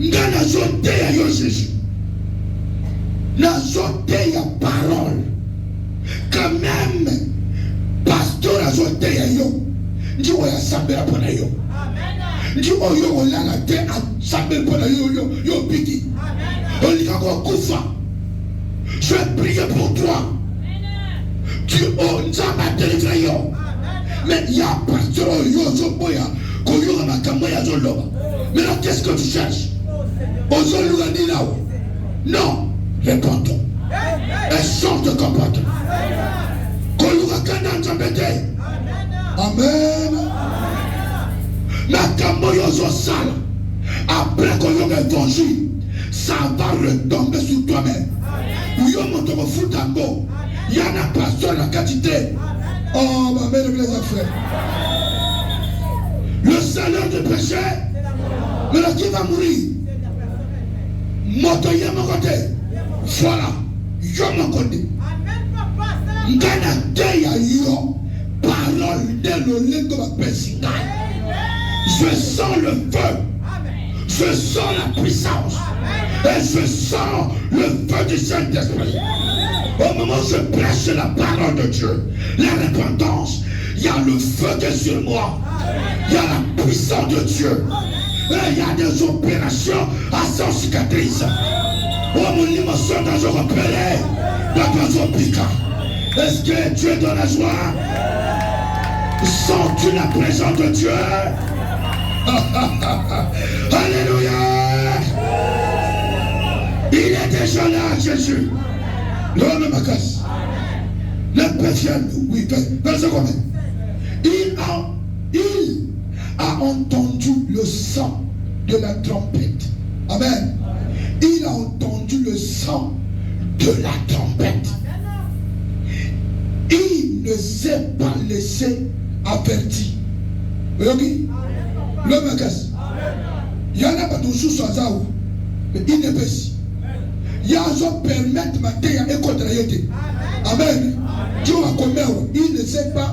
nga nazoteya yo Jésus, nazoteya parole. Quand même pasteur azoteya yo, ndi oya sambela pona yo, ndi oyo olala te asambela pona yo piki. Olika ko kufa. Je vais prier pour toi. Tu nzamba délivré yo. Mais il y a pasteur yo zoboya ko yo makambo ya zoloba. Mais là qu'est-ce que tu cherches? Non, réponds-toi. Et change de comportement. Amen. Après qu'on ait évangile, ça va retomber sur toi-même. Il y a un pasteur la quantité. Oh, ma mère, les frères. Le salaire de péché, mais là qui va mourir. Moto ya mon côté. Voilà. Yo mon côté. Ngana teya yo. Parole de l'olé de ma personne. Je sens le feu. Je sens la puissance. Et je sens le feu du Saint-Esprit. Au moment où je prêche la parole de Dieu, la repentance, il y a le feu qui est sur moi. Il y a la puissance de Dieu. Et il y a des opérations à sans cicatrice. Oh mon émotion dans un repéré, dans un piquant. Est-ce que Dieu est dans la joie? Sens-tu la présence de Dieu? Alléluia! Il est déjà là, Jésus. L'homme ma casse. Le Père, oui, verset combien? Il a entendu le sang de la trompette. Amen. Il a entendu le sang de la trompette. Il ne s'est pas laissé averti. Vous voyez? L'homme casse. Il y en a pas toujours sur ça. Mais il n'est pas ici. Il y a un permettre ma terre et contre la yété. Amen. Dieu a commis. Il ne s'est pas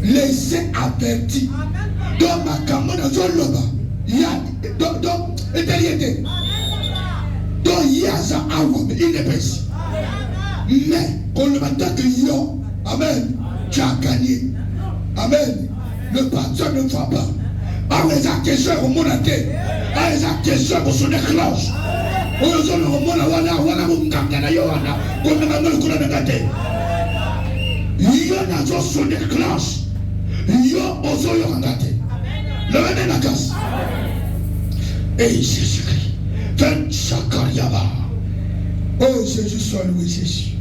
laissé averti. Dans ma caméra, il y a donc éternité. Donc il y a ça avant, mais il n'est pas ici. Mais quand le matin que yo, amen, tu as gagné. Amen. Le pasteur ne va pas. Ah, les acteurs au monde entier. Ah, les acteurs pour son éclage. Oh, ils ont le monde à Wana Munganga, Yohana, comme la main de la tête. Yo n'a son éclage. Yo, oso yo ngate. Le même la casse. Et Jésus-Christ. Fais Chakariaba. Oh, Jésus soit loué, Jésus.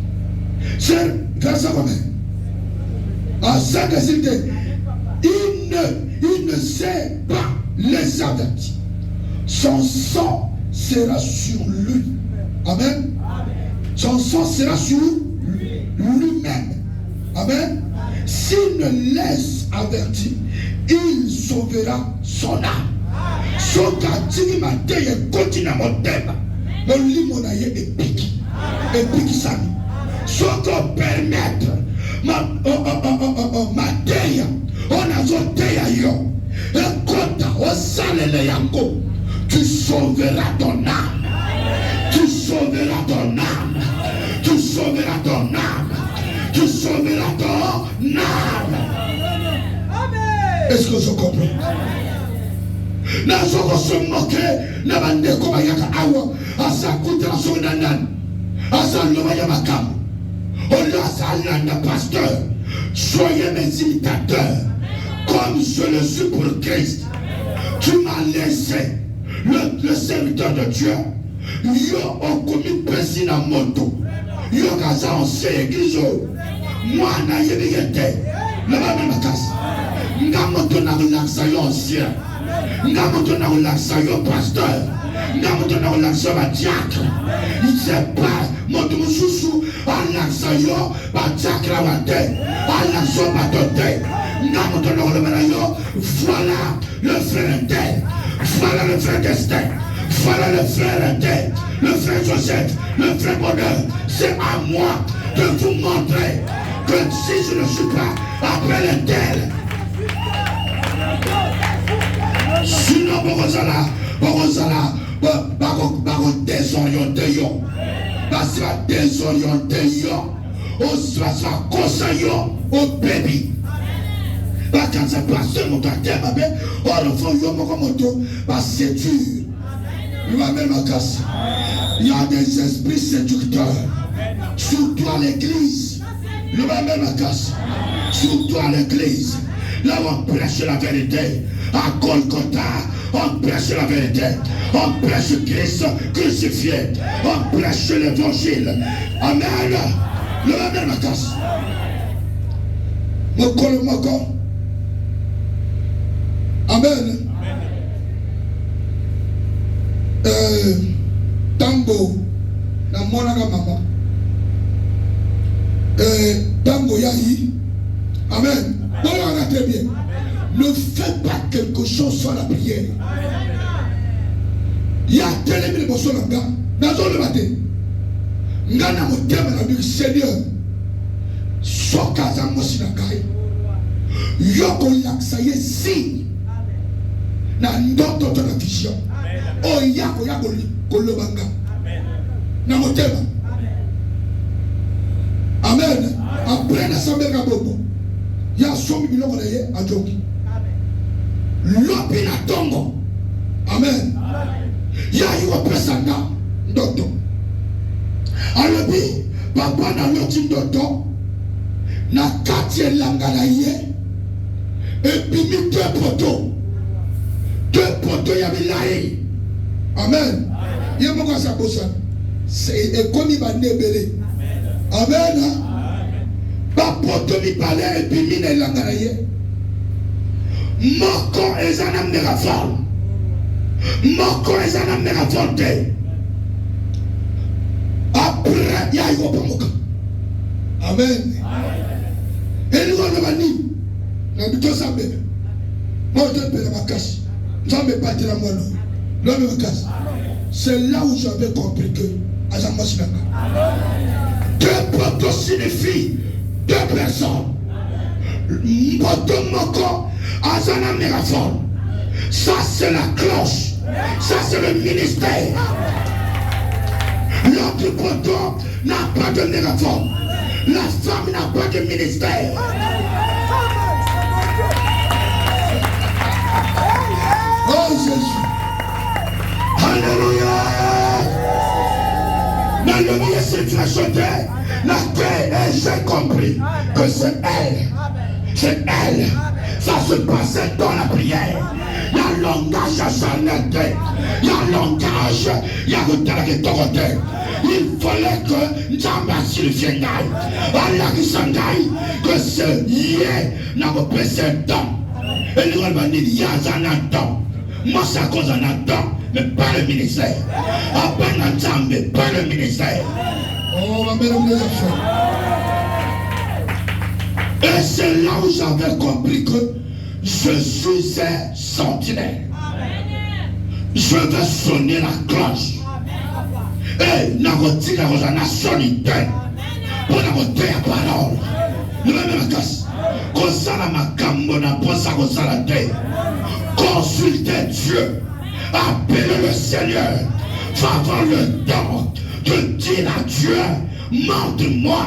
C'est verset combien? À 5 résultats. Il ne sait pas les avertir. Son sang sera sur lui. Amen. Son sang sera sur lui-même. Amen. S'il ne laisse avertir, il sauvera son âme. Son quartier m'a dit continue à mon thème. Mon limonaye est piqué. Et piqué ça. Son qu'on permettre ma terre. On a zoté à yo. Et quand on sale les yango, tu sauveras ton âme. Tu sauveras ton âme. Tu sauveras ton âme. Tu sauveras ton âme. Est-ce que je comprends? Nous allons se moquer. Nous allons se awa. Asa kutra sonanan. Asa lomaya makam. On a pasteur. Soyez mes imitateurs. Comme je le suis pour Christ. Tu m'as laissé le serviteur de Dieu. Yo ont commis pesina moto. Yo gaza en église. Moi na yebiyete. Le même ma casse. Ngamoto na relaxa yo ancien. Ngamoto na relaxa yo pasteur. Ngamoto na relaxa ba diacre. Il sait pas moto mususu relaxa yo ba diacre la wate. Relaxa ba tote. Voilà le frère tel, voilà le frère Destin, voilà le frère tel, le frère Joseph, le frère Bonheur. C'est à moi de vous montrer que si je ne suis pas après le tel, sinon désorienté yo. Parce que désorienté yo. On se va conseiller au bébé. Parce que c'est pas seulement ta terre, ma belle. Oh, le fond, yo, mon moto, parce que c'est dur. Il va même ma casse. Il y a des esprits séducteurs. Surtout à l'église. Il va même ma casse. Surtout à l'église. Là où on prêche la vérité. À Golgotha, on prêche la vérité. On prêche Christ crucifié. On prêche l'évangile. Amen. Le même ma casse. Mon col, mon corps. Amen. Tango na mwana ga mama. Tango yahi. Amen. Voilà, très bien. Ne fais pas quelque chose sans la prière. Il y a tellement de choses là. Dans le matin. Ngana mo teme na bi Seigneur. Soka za mosinakai. Yoko yaksaye si. Na ndoto to na vision. O yako kolobanga. Na motema. Amen. Après na sambeka bobo. Ya somi biloko na ye ajoki. Lopi na tongo. Amen. Ya yuwa pesanga ndoto. Alobi papa na loti ndoto na kati elanga na ye. Epimi deux poteaux ya bilaye. Amen. Ye moko sa bosa. C'est ekomi ba nebele. Amen. Ba poteau mi balé epimi na elanga na ye. Moko ezana merafal. Moko ezana merafal te. Après ya yo pamoka. Amen. Et nous on va ni. Na bito sambe. Moi je te paie ma casse. J'avais pas dit la moi non. L'homme me casse. C'est là où j'avais compris que Azama Sinaka. Deux poteaux signifient deux personnes. Poteau Moko, Azana Merafon. Ça c'est la cloche. Ça c'est le ministère. L'autre poteau n'a pas de Merafon. La femme n'a pas de ministère. Oh Jésus. Alléluia. Dans le milieu situation la terre, j'ai compris que c'est elle. C'est elle. Ça se passait dans la prière. Il y a langage à s'arrêter. Il y a langage. Il y a le temps. Il fallait que Njambasi le Fiengaï. Allah qui s'engaille. Que ce yé n'a pas passé le temps. Et nous allons dire, il y a un temps. Moi, c'est à cause d'un temps, mais pas le ministère. À peine un temps, mais pas le ministère. Oh, ma mère, vous et c'est là où j'avais compris que je suis un sentinelle. Je vais sonner la cloche. Et nous allons dire la sonité. Pour nous dire la parole. Nous allons la casse. Qu'on s'en a ma camona, pour ça qu'on s'en a terre. Consultez Dieu, appelez le Seigneur, va avoir le temps de dire à Dieu, montre-moi,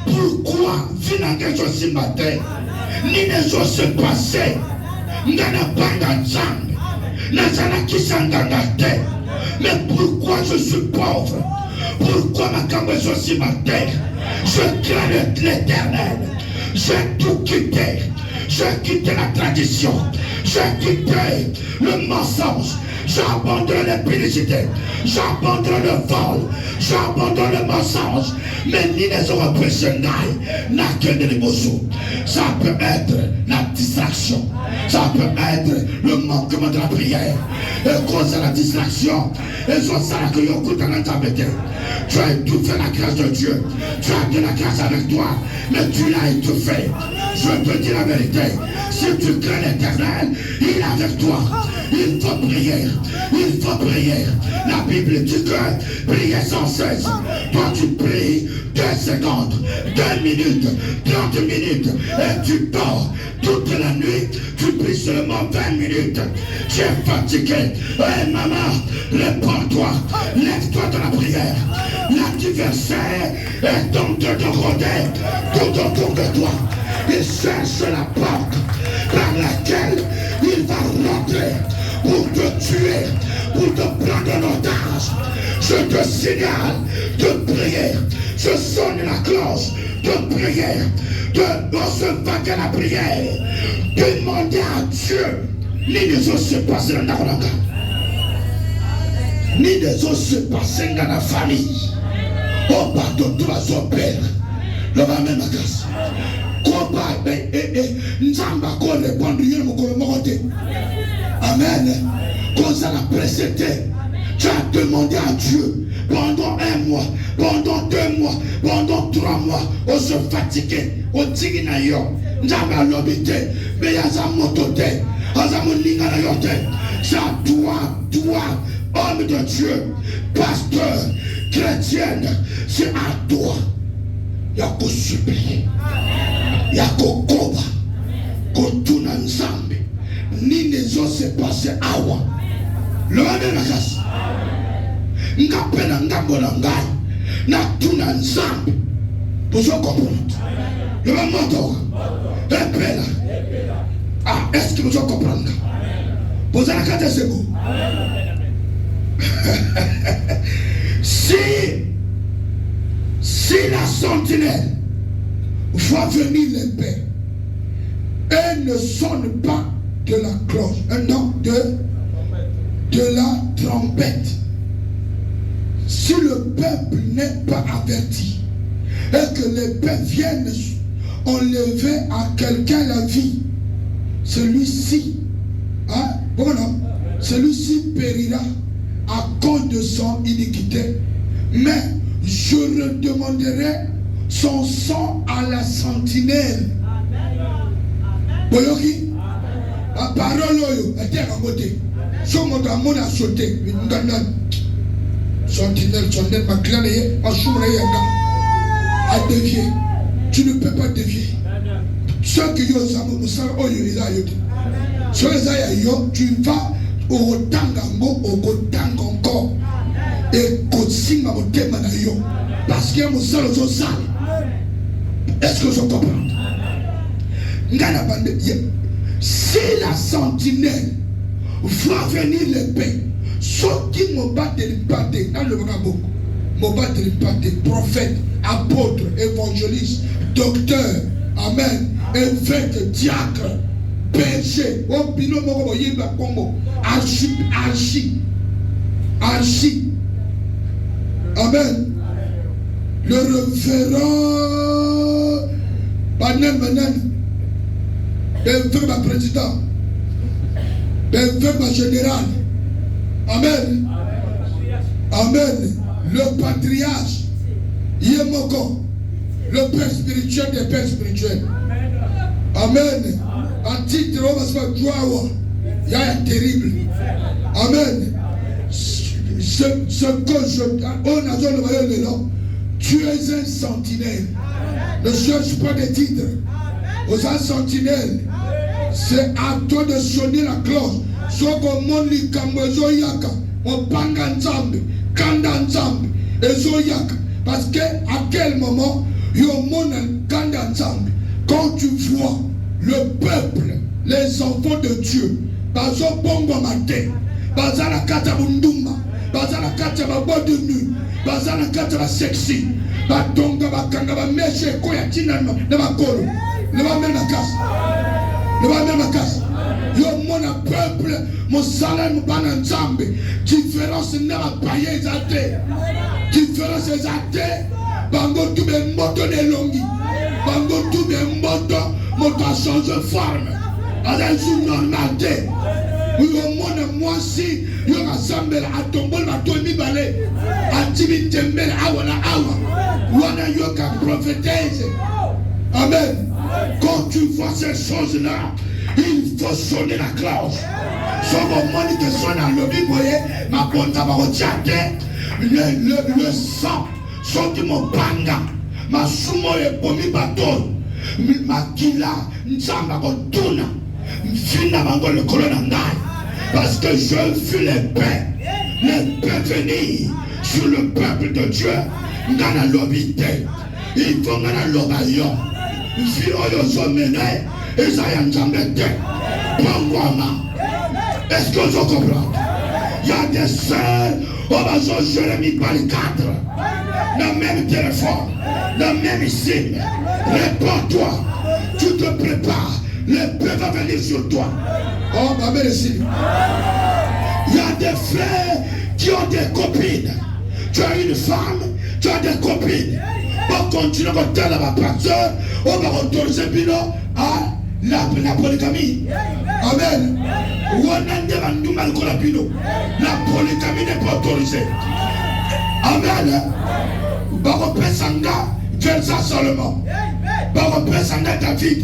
pourquoi finalement quelque chose ce matin, ni les choses se passaient, n'a pas d'ensemble, n'a pas qui s'engage, mais pourquoi je suis pauvre, pourquoi ma caméra ce matin, je crains l'Éternel, j'ai tout quitté. J'ai quitté la tradition, j'ai quitté le mensonge, j'ai abandonné l'impiété, j'ai abandonné le vol, j'ai abandonné le mensonge, mais ni les oppressions n'a que de l'émotion. Ça peut être la distraction, ça peut être le manquement de la prière, et cause de la distraction, et sur ça que tu as tu as étouffé la grâce de Dieu, tu as de la grâce avec toi, mais tu l'as étouffé. Je te dis la vérité, si tu crains l'Éternel, il est avec toi. Il faut prier, il faut prier. La Bible dit que prier sans cesse. Toi tu pries 2 secondes, 2 minutes, 30 minutes, et tu dors toute la nuit, tu prie seulement 20 minutes. Tu es fatigué. Hey maman, réponds-toi. Lève-toi dans la prière. L'adversaire est en train de rôder tout autour de toi. Il cherche la porte par laquelle il va rentrer pour te tuer, pour te prendre en otage. Je te signale de prier. Je sonne la cloche de prière, de recevoir la prière. Demandez à Dieu, ni des autres se passer dans la langue, ni des autres se passer dans la famille. Oh, pardon, tout va se perdre. Le va même à casse. Combat, Nzamba, qu'on répond, il y a un Amen. Quand ça l'a précédé, tu as demandé à Dieu pendant 1 mois, pendant 2 mois, pendant 3 mois, on se fatiguait, on dit na yo, Nzamba l'obité, mais il y a sa mototé, ça toi, homme de Dieu, pasteur, chrétienne, c'est à toi. Il y a qu'à supplier, il y a qu'à combattre, qu'à tout ensemble, ni les autres se passer à moi. Le même la casse. N'apena n'ambola ngai. Na tout ensemble. Pour se comprendre. Le même moto. Répète. Ah, est-ce que vous comprenez? Posez la carte, c'est bon. Si la sentinelle voit venir les pères, elle ne sonne pas de la cloche, non, de la trompette. Si le peuple n'est pas averti et que les pères viennent enlever à quelqu'un la vie, celui-ci, hein, celui-ci périra à cause de son iniquité. Mais je redemanderai son sang à la sentinelle. Boyoki, la parole était à côté. Son mot à mon a sauté. Sentinelle, ma clane, ma chambre a dévié. Tu ne peux pas dévier. Ceux qui ont ça, tu vas au tangango, au tango encore. Et continue à me demander. Parce qu'il y a mon seul aux salles. Est-ce que je comprends? Si la sentinelle voit venir l'épée, ceux qui m'ont battu dans le Brabo, m'ont battu prophète, apôtre, évangéliste, docteur, amen, évêque, diacre, berger, archi, amen. Le révérend Banen, le président, le général, amen, amen, le patriarche, Yemoko, le père spirituel des pères spirituels, amen. Un titre, on va se faire joie, il y a terrible, amen. Ce que on a le nom. Tu es un sentinelle. Ne cherche pas des titres. Aux sentinelles, c'est à toi de sonner la cloche. Soko moni kamwezo yaka, on panga nzambe, kanda nzambe, ezo yaka. Parce que à quel moment yo mona kanda nzambe, quand tu vois le peuple, les enfants de Dieu, bazo bongo mate, bazala kata bunduma, bazala kata babo de nu. Bazana kata sexy, batonga bakanga ba meshe koya tina na bakolo. Le va même la casse. Yo mon peuple, mon salaire mon banan nzambe. Différence na ba paye zate. Différence zate. Bango tout be moto de longi. Bango tout be moto change de forme. Avec une normalité. Oui, moi si, il y a rassemblé à tombol, à tomber balai, à tibi tembel, à awa, wana yoka prophétise. Amen. Quand tu vois ces choses-là, il faut sonner la cloche. Sur mon moni que sonne à l'objet, vous voyez, ma bonne tabarotiate, le sang, son qui mon banga, ma sumo et pomi baton, ma kila, nzamba kotuna. Finalement, le colonel, parce que je veux les paix venir sur le peuple de Dieu. Dans la lobité, il faut que la lobayon, si on y a mené, et ça y a jamais été. Est-ce que vous comprenez? Il y a des sœurs, on va se Jérémie par les 4, dans le même téléphone, dans le même signe. Réponds-toi, tu te prépares, le peuple va venir sur toi. Oh, ma mère ici. Il y a des frères qui ont des copines. Tu as une femme, tu as des copines. On continue à faire la pasteur, on va autoriser Bino à la polygamie. Amen. La polygamie n'est pas autorisée. Amen. Baro Pesanga, Jelsa Solomon. Baro Pesanga David.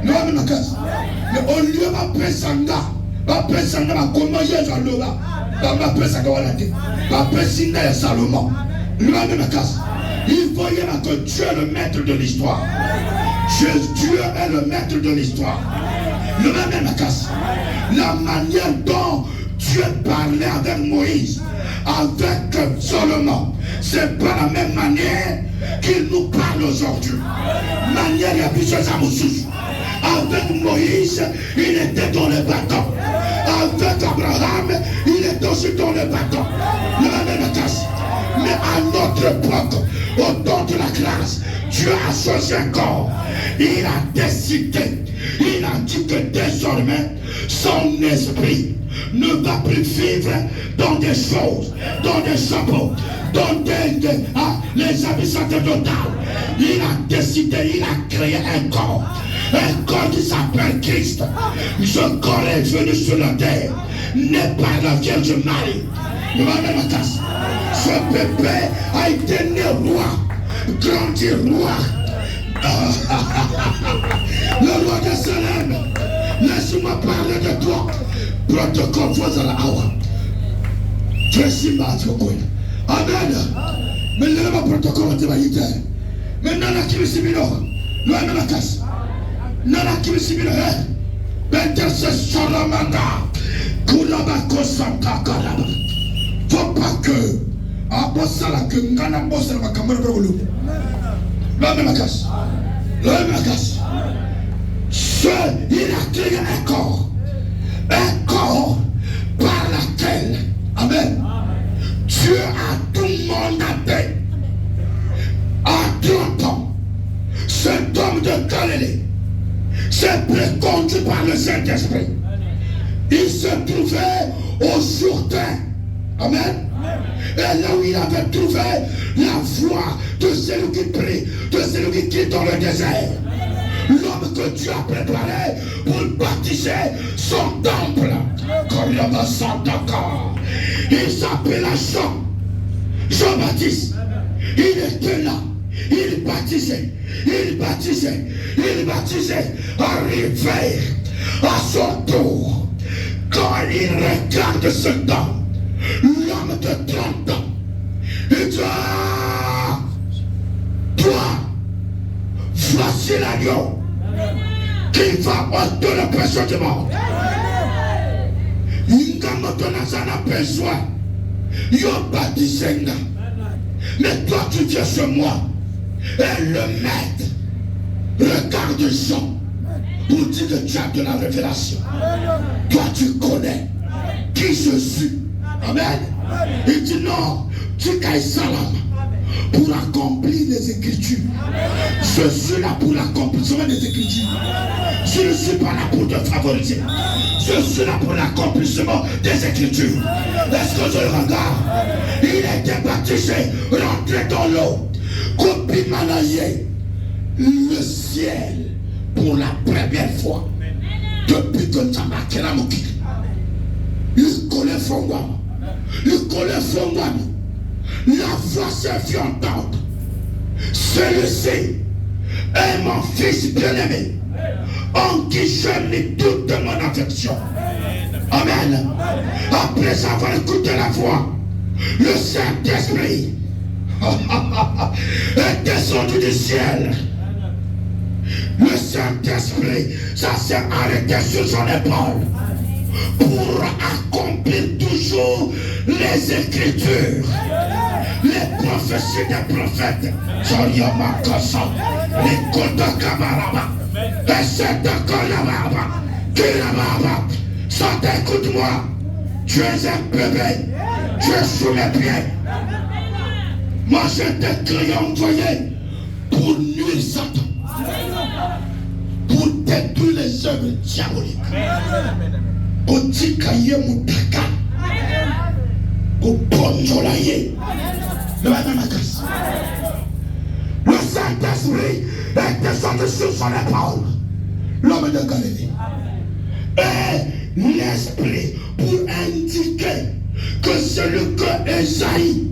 Non, mais au lieu de Pesanga, comment il y a Jalola, Pesanga Walati, Pesanga Salomon. Il faut que Dieu est le maître de l'histoire. Dieu est le maître de l'histoire. Le même casse. La manière dont Dieu parlait avec Moïse, avec Solomon, c'est pas la même manière qu'il nous parle aujourd'hui. Manière il y a plusieurs amoussous. Avec Moïse, il était dans le bâton. Avec Abraham, il était aussi dans le bâton. Le même casse. Mais à notre époque, au temps de la grâce, Dieu a changé encore. Il a décidé, il a dit que désormais, son esprit ne va plus vivre dans des choses, dans des chapeaux, dans les habits sacerdotaux. Il a décidé, il a créé un corps qui s'appelle Christ. Ce corps est venu sur la terre, né par la Vierge Marie. Ce bébé a été né roi, grandi roi. Le roi de Salem, laisse-moi parler de toi. Protocole voisin la awa. Tu es si mal, tu es. Amen. Mais le protocole de Maïté. Mais non, la qui me simile. Non, la casse. Non, la qui me simile. Intercession la manda. Koulabako Santa Kalaba. Faut pas que Abosala que Ngana Bosala va camera pour le l'homme la casse. L'homme la casse. Il a créé un corps par laquelle, amen, Dieu a tout mandaté à 30 ans. Cet homme de Galilée s'est préconduit par le Saint-Esprit. Il se trouvait au Jourdain. Amen. Et là où il avait trouvé la voie de celui qui prie, de celui qui quitte dans le désert. L'homme que Dieu a préparé pour baptiser son temple. Il s'appelait Jean-Baptiste. Il était là. Il baptisait. Arrivé à son tour. Quand il regarde ce temps, l'homme de 30 ans, il dit, toi, voici l'agneau qui va ôter le péché du monde. Il n'a pas besoin. Il a baptisé. Mais toi, tu viens sur moi. Et le maître regarde Jean pour dire que tu as de la révélation. Toi, tu connais qui je suis. Amen. Il dit non, tu cailles salam pour accomplir les Écritures. Je suis là pour l'accomplissement des Écritures. Je ne suis pas là pour te favoriser. Je suis là pour l'accomplissement des Écritures. Est-ce que je le regarde? Il était baptisé, rentré dans l'eau. Copie Manaïe, le ciel pour la première fois depuis que tu as marqué la moquille. Il connaît Fongwam. Il connaît Fongwam. La voix s'est fait entendre. Celui-ci est mon fils bien-aimé, en qui je mets toute mon affection. Amen. Après avoir écouté la voix, le Saint-Esprit est descendu du ciel Le Saint-Esprit, ça s'est arrêté sur son épaule pour accomplir toujours les Écritures, les prophéties des prophètes. Soyama Kosa, les Kota Kamaraba, et c'est encore là-bas, ça t'écoute-moi. Tu es un bébé, tu es sous mes pieds. Moi je t'ai envoyé pour nuire Satan, pour détruire les œuvres diaboliques, pour tikaye moutaka, pour bonjolaye. Le Saint-Esprit est descendu sur son épaule, l'homme de Galilée. Et l'Esprit pour indiquer que celui que Esaïe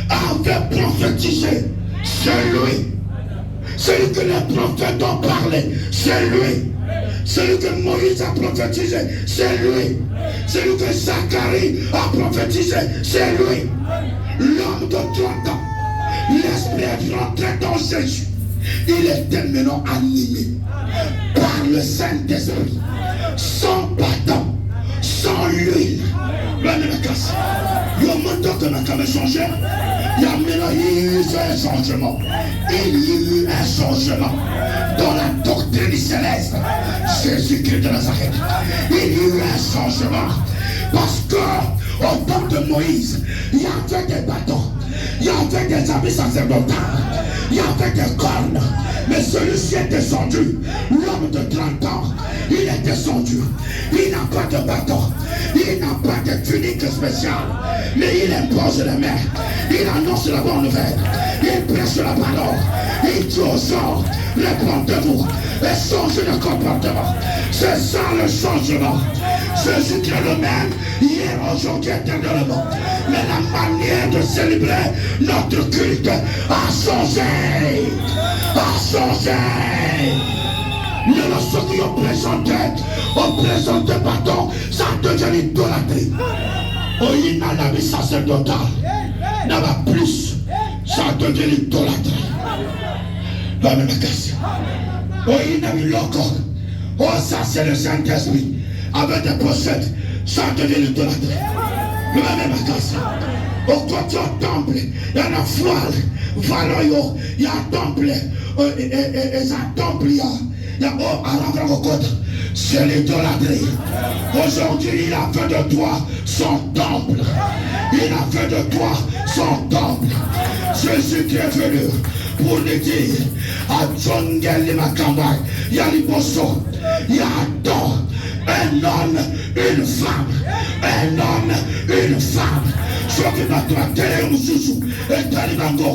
avait prophétisé, c'est lui. Celui que les prophètes ont parlé, c'est lui. Celui que Moïse a prophétisé, c'est lui. Celui que Zacharie a prophétisé, c'est lui. L'homme de 30 ans, l'Esprit est rentré dans Jésus. Il était maintenant animé par le Saint-Esprit, sans bâton, sans l'huile. Il y a maintenant eu un changement. Il y a eu un changement dans la doctrine céleste. Jésus-Christ de Nazareth. Il y a eu un changement parce que au temps de Moïse, il y avait des bâtons, il y avait des habits sacerdotaux, il y avait des cornes. Mais celui-ci est descendu, l'homme de 30 ans, il est descendu. Il n'a pas de bâton, il n'a pas de tunique spéciale, mais il impose les mains, il annonce la bonne nouvelle, il prêche la parole, il dit aux gens, répondez-vous et changez de comportement. C'est ça le changement. Jésus qui est le même, hier, aujourd'hui, éternellement. Mais la manière de célébrer notre culte a changé. A changé. Les ceux qui ont présenté bâton, ça devient l'idolâtrie. Il n'a la vie sacerdotale, n'a pas plus, ça devient l'idolâtrie. La même question. Il n'a mis l'encore. Oh, ça c'est le Saint-Esprit. Avec des pochettes, ça devient l'idolâtrie. Le même question. Au côté du temple, il y a un foire, il y a un temple, et ça temple, il y a au côté. C'est l'idolâtrie. Aujourd'hui, il a fait de toi son temple. Il a fait de toi son temple. Jésus qui est venu pour nous dire à John Gelli Makamba, il y a l'Ibosso, il y a un homme, une femme, un homme, une femme. Ce qui va te télé ou sous et talibango,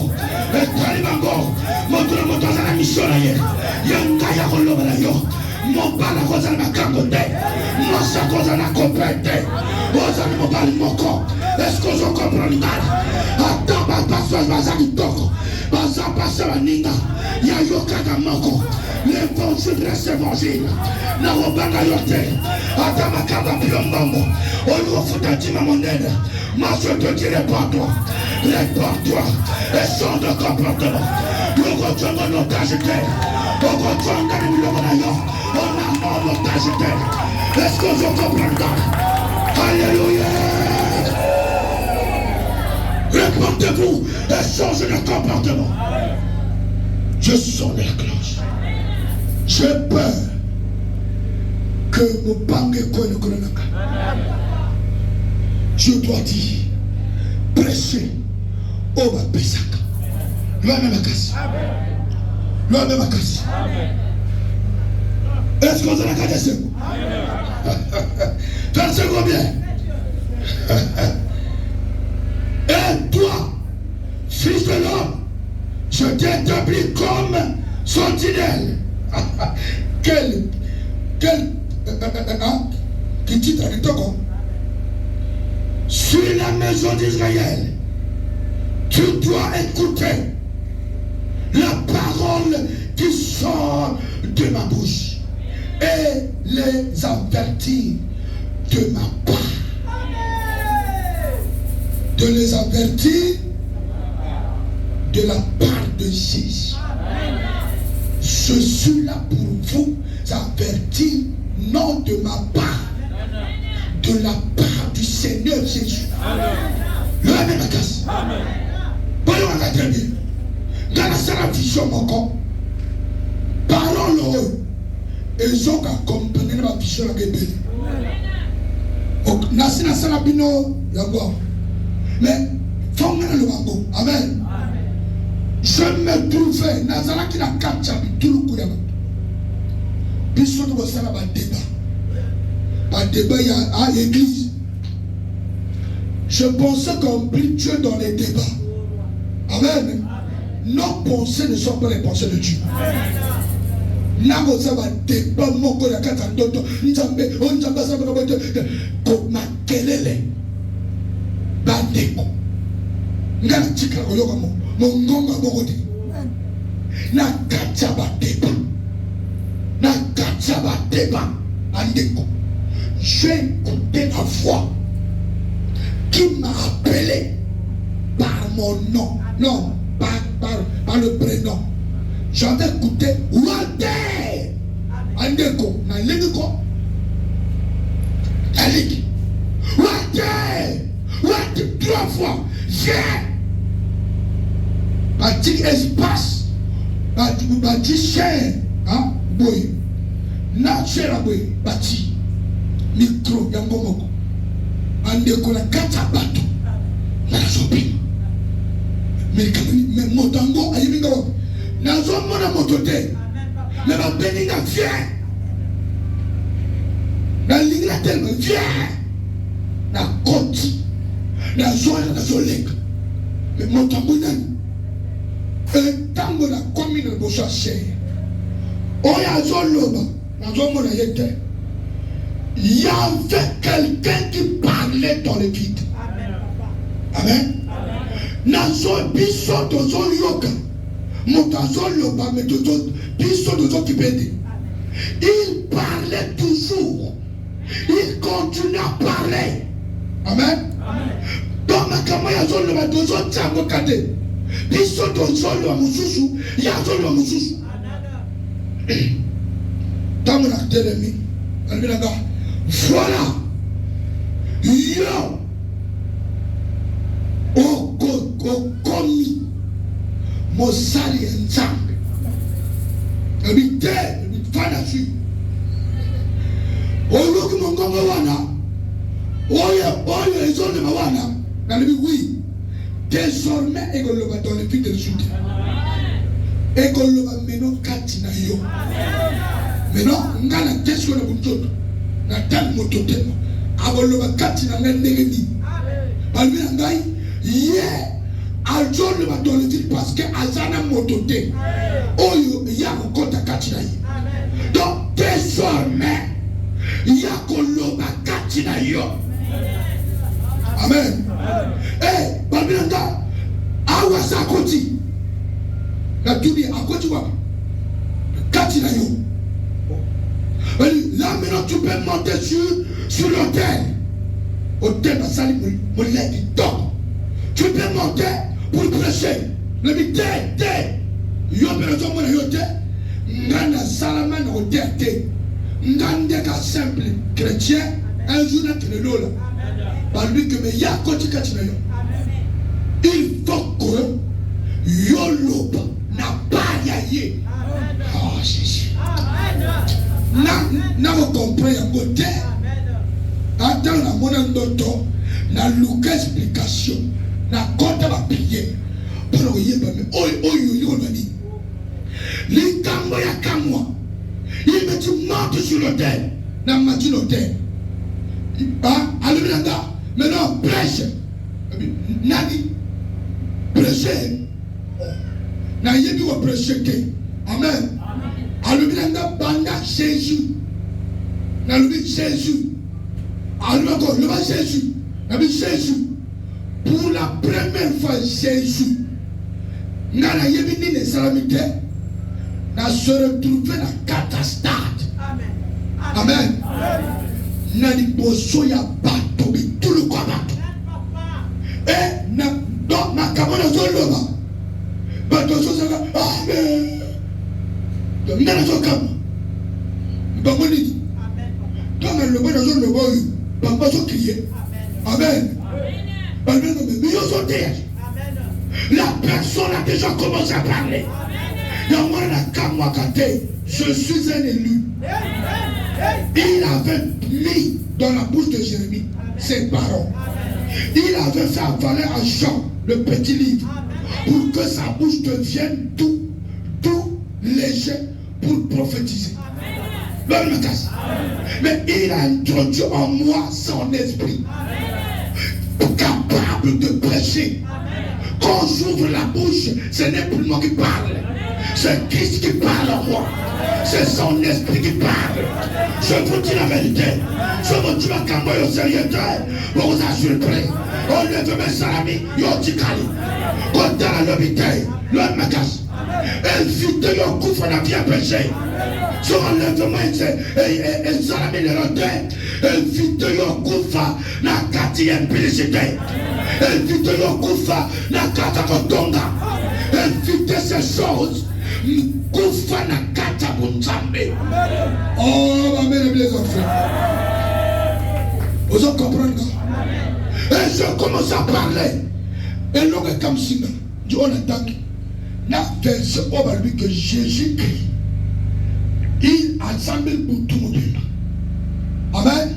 montre dans la mission là, il y a un gars qui a yo. Mon père a causé ma cangote, mon sac a causé ma compète, vous avez mon père mon corps. Est-ce que vous comprenez? Attends, ma passoire, ma zanitoko, ma zampasse, ma nina, il y a yoka moko, l'évangile de l'évangile, n'a pas yoté, attends ma carte à plombambo, on lui faut t'aider ma monnaie, ma je te dirai pas toi, réponds-toi, et change de comportement, nous continuons notre agité, on continue dans le milieu, on a mort notre agité. Est-ce que vous comprenez? Alléluia! Répondez-vous et changez de comportement. Je sonne la cloche. J'ai peur que vous banguez quoi le colonaka. Je dois dire, prêchez au Bapesaka. L'homme est cassé. L'homme est cassé. Est-ce que vous avez regardé ça? Verset combien? Et toi, fils de l'homme, je t'établis comme sentinelle. Quel titre à l'époque? Sur la maison d'Israël, tu dois écouter la parole qui sort de ma bouche et les avertir de ma part. De les avertir de la part de Jésus. Je suis là pour de la part du Seigneur Jésus. Le Amen la casse. Bon, on va très bien. Dans la salle vision encore, parole ils ont accompagné la vision de la Bible. Nasi na salle bino yagwa. Mais faut me le bango. Amen. Je me trouvais Nazala qui n'a qu'à tchabi tout le coup. Puis on doit faire un débat. Un débat à l'église. Je pensais qu'on prie Dieu dans les débats. Amen. Nos pensées ne sont pas les pensées de Dieu. Nago ça va débat moko ya kata ndoto. Njambe, on njamba ça va koma kelele. Bandeko. Ngana chika koyoka mo. Mongonga bogodi. Na kachaba débat. Na kachaba débat. Andeko. J'ai écouté la voix qui m'a appelé par mon nom. Non, par le prénom. J'avais écouté Walter. Andeko. Na légiko. Aliki. Walter. Walter 3 fois. J'ai. Bâti espace. Bâti chair. Hein? Boy. Na chair à boy. Bâti. Micro. Yango moko. Andeko na kata bato. Na shopping. Mais motango ayiminga wako. Nazo mona motote. Mais ma beninga fier. Na lingla tellement fier. Na koti. Na zoya na zolenga. Mais motango nani. Tango na commune de Bochaché. Oya zoloba. Nazo mona yete. Il y avait quelqu'un qui parlait dans le vide. Amen. Nazo biso dozo yoga. Motazo loba mais dozo biso dozo kipende. Il parlait toujours. Il continue à parler. Amen. Donc ma kamaya zo loba dozo tsango kade. Biso dozo loba mususu, ya zo loba mususu. Tamu na telemi. Alibinaga. Voilà. Yo. Komi. Mosali Nzambe. Habité. Fana su. Oloki mongongo wana. Oye ezone mawana. Nalibi oui. Désormais egoloba dans le vide de Juda. Egoloba meno kati na yo. Meno ngana tesko na buntoto. Na tan mototema. Agoloba kati na ngendegeni. Balbi na ngai ye aljo le ba dans le vide parce que azana motote. Oyo ya kokota kati na yo. Donc désormais ya koloba kati na yo. Amen. Eh, balbi na ngai awa sa koti. La tubi akoti wa kati na yo. Là maintenant tu peux monter sur l'autel. Autel va salir mon leg du top. Tu peux monter pour prêcher. Le midi, yo besoin mon yote. Ngana salaman autel te. Ngande ka simple chrétien. Un jour na kelola. Par lui que me ya koti katina yo. Il faut que yo loba na pas yaye. Oh Jésus. Na vous comprenez un côté. Attends la monnaie d'auto. Na luka explication. Na compte va prier. Pour que yé bami. Oyo nani. Li kambo ya kamwa. Il me dit monte sur l'autel. Na mati l'autel. Ah, alumina. Maintenant prêche. Nani. Prêcher. Na yebi wa prêcher ke. Amen. Alumina banda Jésus. Na lubi Jésus. Alumina ko luba Jésus. Na bi Jésus. Pour la première fois Jésus. Na la yebi ni ne salamite. Na se retrouver na catastase. Amen. Na ni boso ya bato bi tout le quoi bato. Et na donc na kamona zoloba. Bato so saka. Amen. Ndana so kama. Mbangoni. Kama le bon zo le boy. Papa sont criés. Amen. Amen. La personne a déjà commencé à parler. Je suis un élu. Il avait mis dans la bouche de Jérémie ses paroles. Il avait fait avaler à Jean le petit livre pour que sa bouche devienne tout léger pour prophétiser. Mais il a introduit en moi son esprit capable de prêcher. Quand j'ouvre la bouche, ce n'est plus moi qui parle. C'est Christ qui parle en moi. C'est son esprit qui parle. Je vous dis la vérité. Je vous dis la campagne au sérieux. Pour vous assurer prêt. On lève mes amis. Yotikali. Quand à l'hôpital, l'homme me casse. Invitez le coup pour la vie à pécher. Sur l'enlèvement, et salami le rotin. Invitez le coup pour la quatrième publicité. Invitez le coup pour la quatrième. Invitez ces choses. Kufa na kata bunzambe. Oh, ma mère les enfants. Vous en comprenez? Et je commence à parler. Et l'homme est comme si, Dieu on attend. La version on va lui que Jésus-Christ, il a assemblé pour tout le monde. Amen.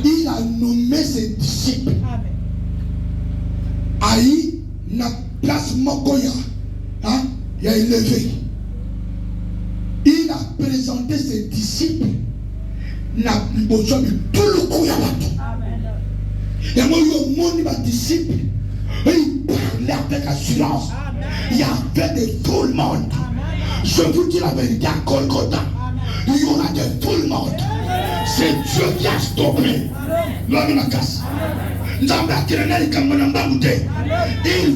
Il a nommé ses disciples. Aïe, na place Mokoya. Hein? Il a élevé. Il a présenté ses disciples. Il a besoin de tout le coup. Et moi, il y a mon disciple. Il parlait avec assurance. Il y avait de tout le monde. Je vous dis la vérité à Golgotha. Il y aura de tout le monde. C'est Dieu qui a stoppé. L'homme la casse. Il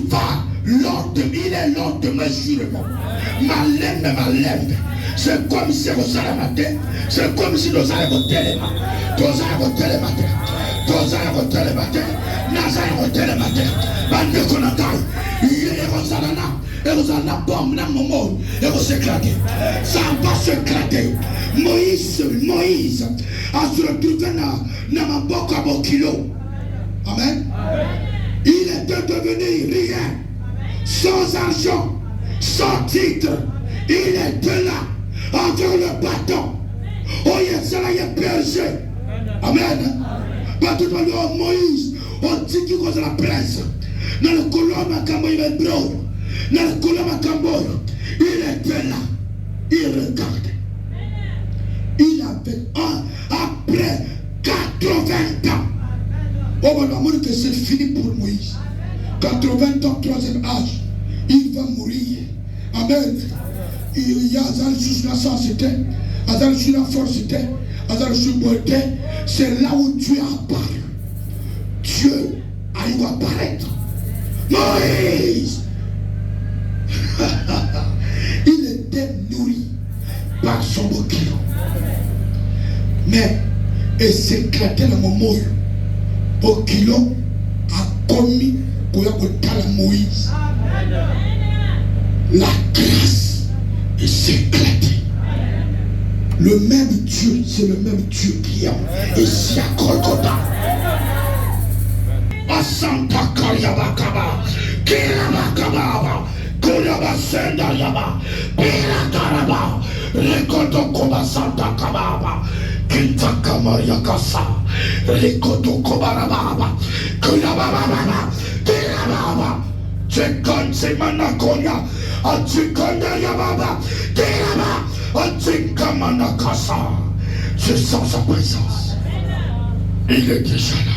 va. Il est l'ordre de mesure. Ma lèvre. C'est comme si vous allez matin. C'est comme si nous allons voter les matins. Nous allons voter les matins. Nous allons voter les matins. Nous allons voter les matins. Bande qu'on entend. Et vous allez la bombe dans mon monde. Et vous s'éclater. Ça va s'éclater. Moïse a se retrouvé dans ma boca à mon kilo. Amen. Il était devenu rien. Sans argent, sans titre, il était là, avec le bâton. Oh, il est là, il est berger. Amen. Pas tout le monde, Moïse, on dit qu'il cause la presse. Dans le colombe à Camboy, il est drôle. Dans le colombe à Camboy, il était là, il regardait. Il avait après 80 ans. On va nous dire que c'est fini pour Moïse. 80 ans, troisième âge, il va mourir. Amen. Il y a Azal sur la sensité, Azal sur la forcité, Azal sur la beauté. C'est là où Dieu apparaît. Dieu a eu à apparaître. Moïse. Il était nourri par son bouquillon. Mais il s'éclatait dans mon mot. Bouquillon a commis pour Moïse. La grâce s'est éclatée. Le même Dieu, c'est le même Dieu qui est ici à Golgotha. Asanta Karyabakaba, Kirabakaba, Kurabasenda Yaba, Pirakaraba, Rekoto Koba Santa Kababa, Kintakamaria Kasa, Rekoto Kobarababa, Kurababa, Kirababa, Tchekon Semanakonia, Atchikanda Yababa, Kiraba, Atchikamana Kasa. Je sens sa présence. Il est déjà là.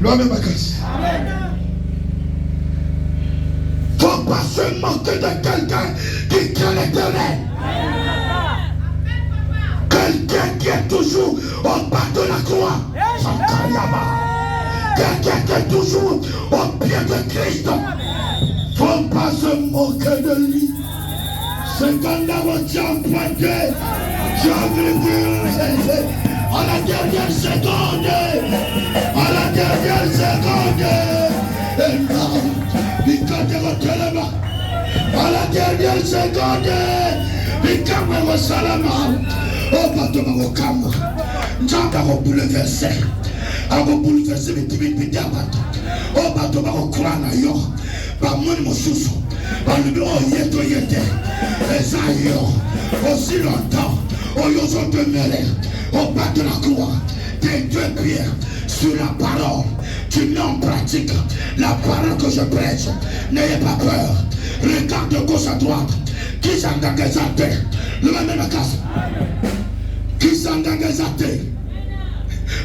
L'homme est ma grâce. Faut pas se moquer de quelqu'un qui tient l'éternel. Quelqu'un qui est toujours au bas de la croix. Quelqu'un qui est toujours au pied de Christ. Faut pas se moquer de lui. C'est quand la voiture emprunté. J'ai vu à la dernière seconde. À la dernière seconde. Et non, il à la dernière seconde. Il calme salama. Oh, pas de mon calme. Nzambe akobouleverse. Akobouleverse bitimidi abato. O bato bakokura na yo. Bamoni mosusu. Balubi oyeto yete. Eza yo. Aussi longtemps. Ils ont demeuré au bas de la croix. Tes deux pieds sur la parole. Tu mets en pratique la parole que je prêche. N'ayez pas peur. Regarde de gauche à droite. Qui s'engage à terre? Le même la casse. Qui s'engage à terre?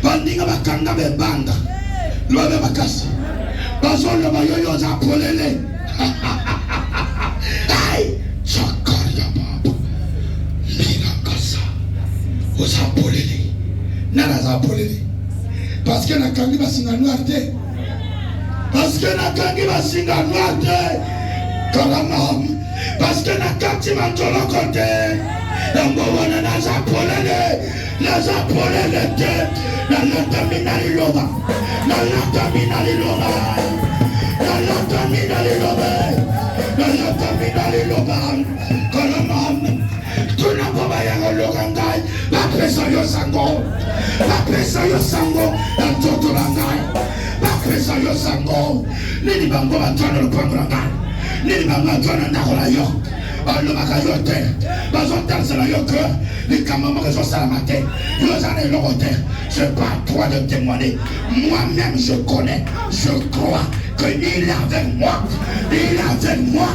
Bandinga bakanga bebanda. Le même la casse. Bazon le bayoyo zapolele. Aïe! Chakaria baba. Mirakasa. Zapolele. Nana zapolele. Parce que na kangi basinga noir te. Parce que na kangi basinga noir te. Kalamam. Parce que na kanti mantolo kote. Nambo wana na zapolele. Na zapolele te. Na latamina liloba. Na latamina liloba. Na latamina liloba. Na latamina liloba. Kalamam. Tunapoma yango lokangai. La presa yo sango. La presa yo sango. La toto langai. La presa yo sango. Nini bango batwana lupango langai. Nini bango batwana nakola yo. Balo makayote. Bazon tansala yo que. Les camamans que je salamate. Yo zane lokote. C'est pas à toi de témoigner. Moi-même je connais. Je crois qu'il est avec moi. Il est avec moi.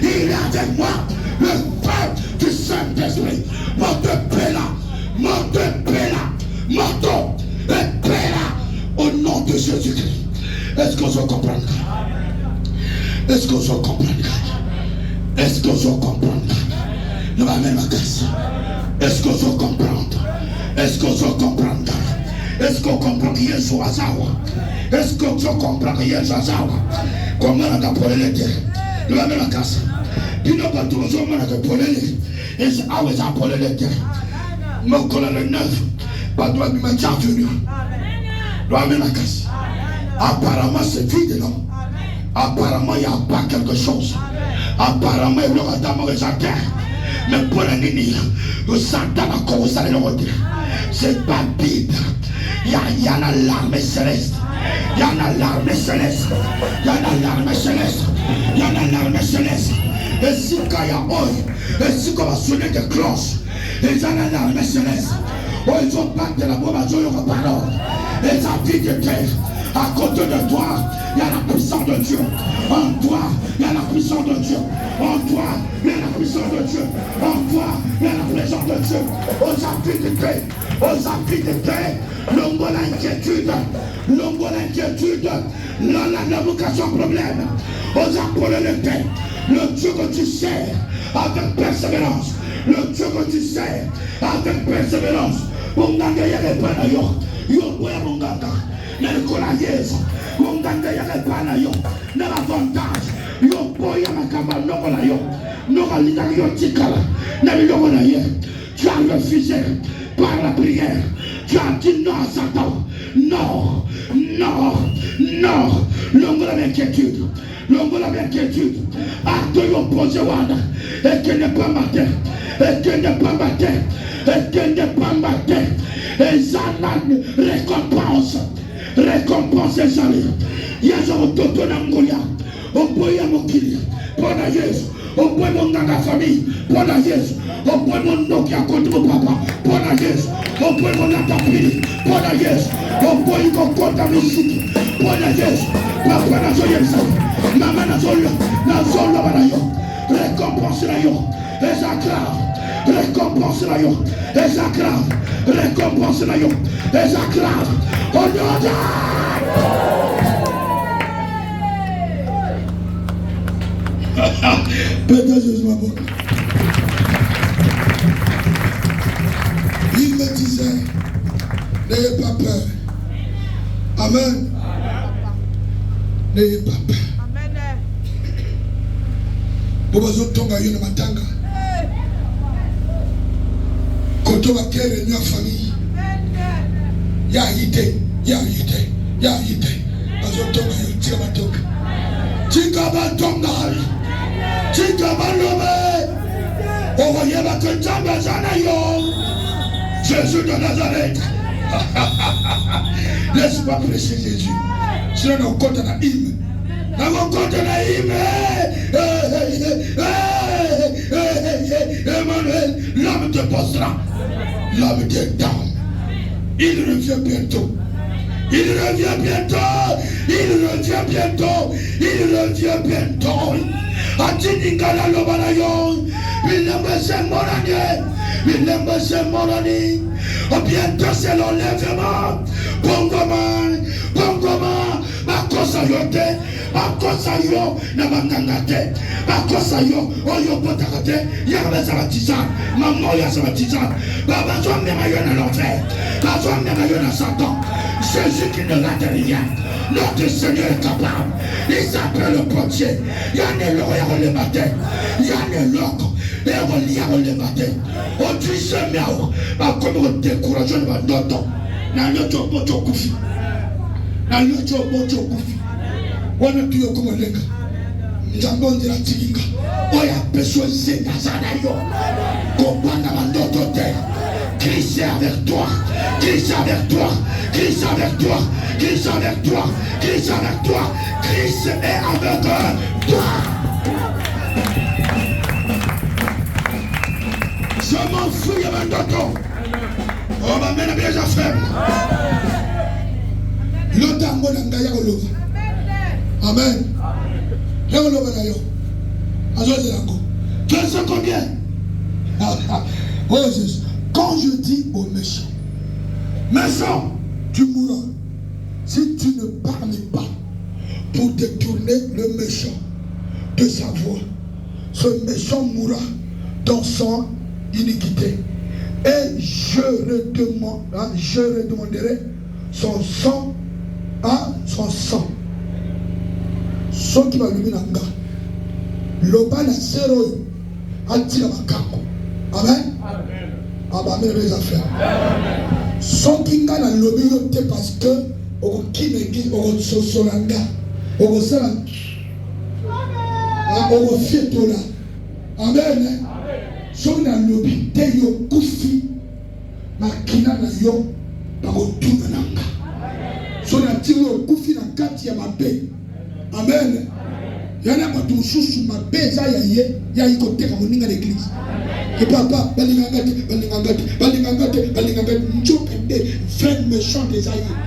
Il est avec moi. Le peuple du Saint-Esprit. Monte Pela. Monte Pela. Monte Pela. Au nom de Jésus-Christ. Est-ce qu'on se comprend? Est-ce qu'on se comprend? Est-ce qu'on se comprend? Nous va même à casse. Est-ce qu'on se comprend? Est-ce qu'on se comprend? Est-ce qu'on comprend qu'il y a un Azawa? Est-ce qu'on se comprend qu'il y a un Azawa? Comment on a pour les terres? Nous va même à casse. Puis nous va tous les hommes pour les et c'est à vous pour les terres. Mon collègue le neuf, pas toi qui m'a déjà venu. Nous va même à casse. Apparemment c'est vide, non? Apparemment il n'y a pas quelque chose. Apparemment il y aura d'abord les terre. Mais pour la nuit, le Satan a commencé à le redire. C'est pas Bible. Il y a l'arme céleste. Il y a l'arme céleste. Il y a l'arme céleste. Il y a l'arme céleste. Et si quand il y a oil, et si on va sonner des cloches, et il y a l'arme céleste. Oh, ils ont pas de la bombe à Dieu, parole. Et ça vit de terre. À côté de toi, il y a la puissance de Dieu. En toi, il y a la puissance de Dieu. En toi, il y a la puissance de Dieu. En toi, il y a la présence de Dieu. Aux avidité, l'ombre l'inquiétude, la vocation problème. Aux apôtres de paix, le Dieu que tu sers avec persévérance. Le Dieu que tu sers avec persévérance. Pour gagner les panayo, yo boya mongaka. Nelikola Yesu, monganga yakapana yo, na avantage, yo boya makamba nokola yo, nokalika yo tikala, na biloko na ye. Tu as refusé par la prière, tu as dit non à Satan, non, non, non, l'ongola d'inquiétude, acte yo posé wada, et que ne pas mater, et que ne pas mater, et ça la récompense. Récompense salut. Yesu mtoto na ngolia. Opoya mokili. Pona Yesu. Opoya monganga famille. Pona Yesu. Opoya mondoki akondi papa. Pona Yesu. Opoya monata pili. Pona Yesu. Opoya kokota misuki. Pona Yesu. Papa na zoyesa. Mama na zoyo. Na zoyo banayo. Récompense na yo. Récompense na yo. Récompense na yo. On y va. Peut-être Jésus m'a bon. Il me disait, n'ayez pas peur. Amen. N'ayez pas peur. Bobazo tonga yo na matanga. Koto ba kere ni famille. Ya ite. Bazo tonga yo tika batonga. Tika balobe. Ovoye ba kentamba zana yo. Jésus de Nazareth. Laisse-moi prêcher Jésus. Sinon, on compte dans la hymne. On compte dans la hymne. Emmanuel, l'homme te postera. L'homme t'attend. Il revient bientôt. Il revient bientôt. Il revient bientôt. Il revient bientôt. Atindikala lobalayo. Bilembe morani. Bilembe morani. Bientôt c'est l'enlèvement. Bongoma. Makosa yote. Makosa yo. Namakangate. Makosa yo. Oyo potakate. Yarbe sabatiza. Maman ya sabatiza. Baba toi merveilleux dans l'enfer. Baba toi merveilleux dans Satan. Jésus qui ne rate rien. Notre Seigneur est capable. Il s'appelle le portier. Il y a un l'or le matin. Il y a un l'or. Et on le matin. On dit ce miaou. Comme on décourage, on va d'autres. Dans le job, on koufi. Dans le job, on koufi. On a tué comme un lega. Njambon de la tilinga. On a besoin de ces nazanayo. Comprendre avant d'autres terres. Christ est avec toi. Christ est avec toi. Christ est avec toi. Christ est avec toi. Christ est avec toi. Christ est avec toi. Je m'en fous, il y a un docteur. On m'amène à bien les affaires. L'autre tango d'Angaya Olova. Amen. Yagolova d'ailleurs. Azose Lango. Tu sais combien? Oh Jésus. Quand je dis aux méchants, méchant, tu mourras. Si tu ne parles pas pour détourner le méchant de sa voix, ce méchant mourra dans son iniquité. Et je redemanderai son sang à son sang. Ce qui va lui nanga. Loba na zéro. Atira makako. Amen. Amen. Les affaires. Son kinga na lobi yote parce que au kinegi au sosolanga au sala au fietola. Amen. Son na lobi te yo kufi makina na yo bakotuna nanga. Son na tiro kufi na kati ya mabe. Amen. Yana matu mususu mabe za ya ikoteka moninga l'église. Et papa, balingangate, njokende, frère méchant des aïeux.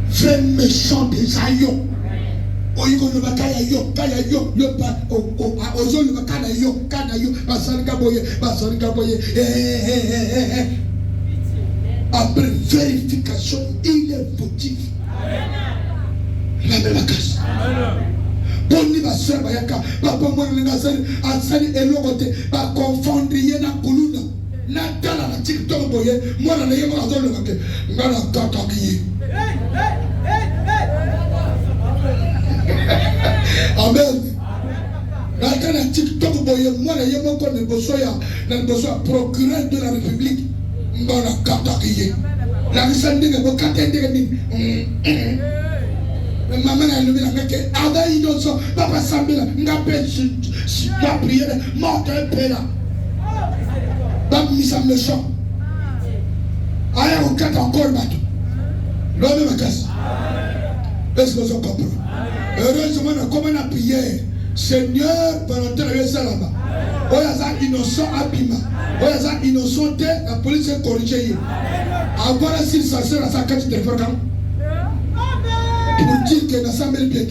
Frère méchant des aïeux. Oyigo le bakaya yo, le pa, ozo le bakana yo, basanika boye. Après vérification, il est fautif. La même casse. Boni ba soeur bayaka ba pombo nga asali elokote ba confondre ye na kuluna na tala na TikTok boye mwana na yemo azolo ngake ngala kaka kiye. Amen. Na tala na TikTok boye mwana yemo ko ne bosoya procureur de la République ngala kaka kiye. La risande ne bokate ndenge ni. Maman a levé la main. Avec innocent, papa Sambela, n'a pas la prière, mort un peu là. Papa Missa méchant. Aïe, on cante encore bateau. L'homme est ma casse. Est-ce que vous comprenez? Heureusement, comme on a prié, Seigneur, pendant que tu es là-bas. Oyaza innocent abima. Oyaza innocent, la police est corrigée. Avoir s'il s'assure à sa carte de téléphone. Pour dire que nous sommes bien.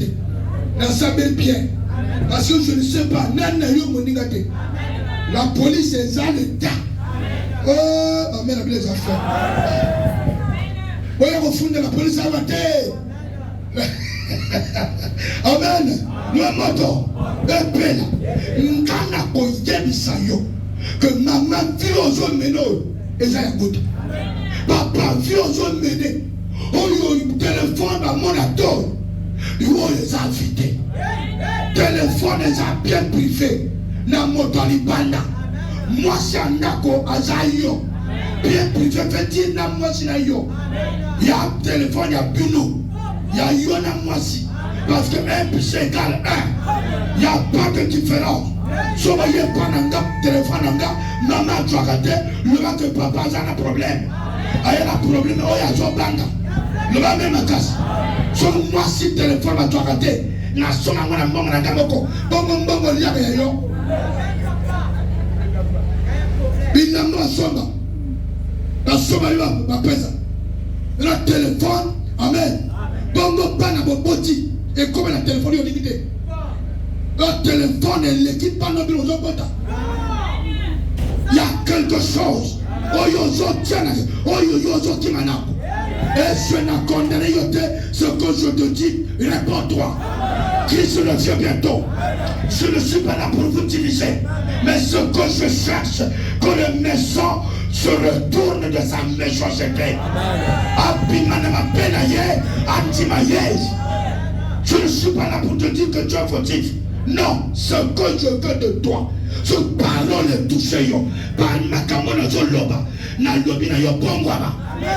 Nous sommes bien. Parce que je ne sais pas. La police est à l'état. Oh, amen, les affaires. Oui, on fonde la police à la terre. Amen. Nous moto. Epela. Nkana koyemi sayo. Que maman vit aux hommes menés. Et ça y a goûté. Papa vit aux hommes menés. Oh, téléphone à mon adore. Il les a invités. Téléphone les a bien privés. Na motalibana. Moi, c'est un nako azayo. Bien privé, fait dire na moi, c'est na yo. Il y a un téléphone, il y a buno. Il y a yo na moi, si. Parce que 1 plus 1 égale 1. Il n'y a pas de différence. Si vous voyez pas un téléphone, maman, tu as raté, le va que papa a un problème. Il y a un problème, il y a un banque. Le va même à casse. Son moi si téléphone à toi raté. Na sona mwana mbongo na gamoko. Bongo liabe yo. Binamno asomba. Asomba yo ba pesa. Le téléphone, amen. Bongo bana boboti. Et comme la téléphone est limité. Le téléphone est l'équipe pendant que nous avons. Il y a quelque chose. Et je n'ai condamné ce que je te dis. Réponds-toi. Christ revient bientôt. Je ne suis pas là pour vous diviser. Mais ce que je cherche, que le méchant se retourne de sa méchanceté. Je ne suis pas là pour te dire que tu es fautif. Non, ce que je veux de toi, ce parole est touché yo. Par ma camona zoloba, na lobi na yo bongwaba.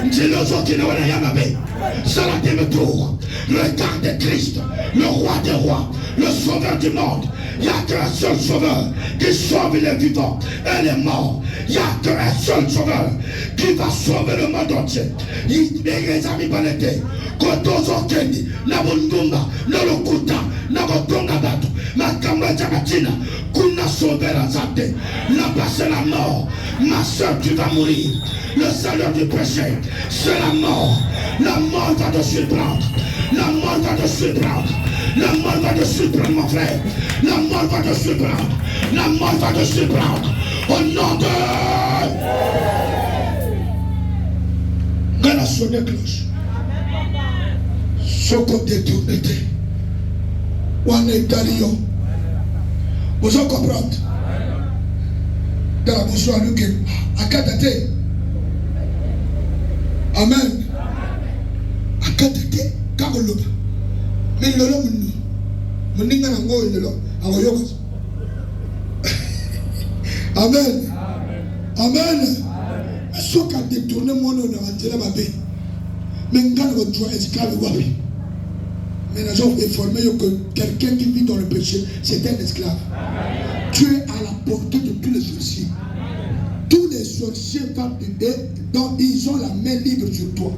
Njelozo kina wana yamabe. Salate me tour. Le regard de Christ, le roi des rois, le sauveur du monde. Il n'y a qu'un seul sauveur qui sauve les vivants et les morts. Il n'y a qu'un seul sauveur qui va sauver le monde entier. Il est amis balete. Kotozo kendi, na bundumba, na lokuta, na botonga batu. Makamba jamatina, kuna sauver la zate. Na passé la mort. Ma soeur, tu vas mourir. Le salaire du péché, c'est la mort. La mort va te surprendre. La mort va te surprendre. La mort va te surprendre, mon frère. La mort va te surprendre. La mort va te surprendre. Au nom de... Gana sonne cloche. Ce côté tourné. On est d'Alion. Vous en comprenez? Dans la bouche à Luc, à Katate. Amen. À Katate, Karoloba. Mais le long, mon ninga nango le long, à Yoga. Amen. Amen. Ce qu'a détourné mon nom dans Angela Babé. Mais quand on doit esclave Wabi. Mais nous avons informé que quelqu'un qui vit dans le péché, c'est un esclave. Tu es à la portée de tous les sorciers. Tous les sorciers vont t'aider, donc ils ont la main libre sur toi.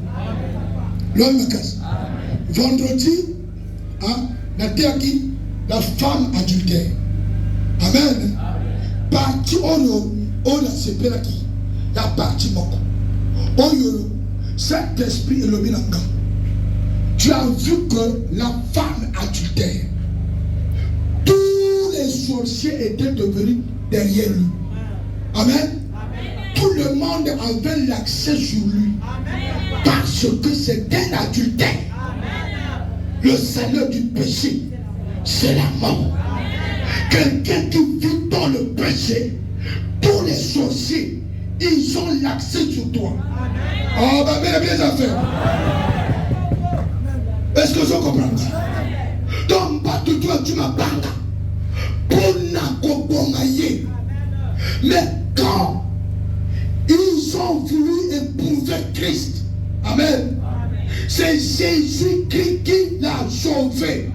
L'homme me casse. Vendredi, la terre qui, la femme adultère. Amen. Parti Oyo, Oyo c'est là qui, la partie moko. Oyo, cet esprit est le minanga. Tu as vu que la femme adultère, tous les sorciers étaient devenus derrière lui. Amen. Tout le monde avait l'accès sur lui. Parce que c'est un adultère. Le salaire du péché, c'est la mort. Quelqu'un qui vit dans le péché, tous les sorciers, ils ont l'accès sur toi. Oh, bah, mais bien affaire. Est-ce que vous comprenez? Donc, pas de toi, tu m'as banga. Pour n'acompagner. Mais quand ils ont voulu éprouver Christ, amen, c'est Jésus-Christ qui l'a sauvé.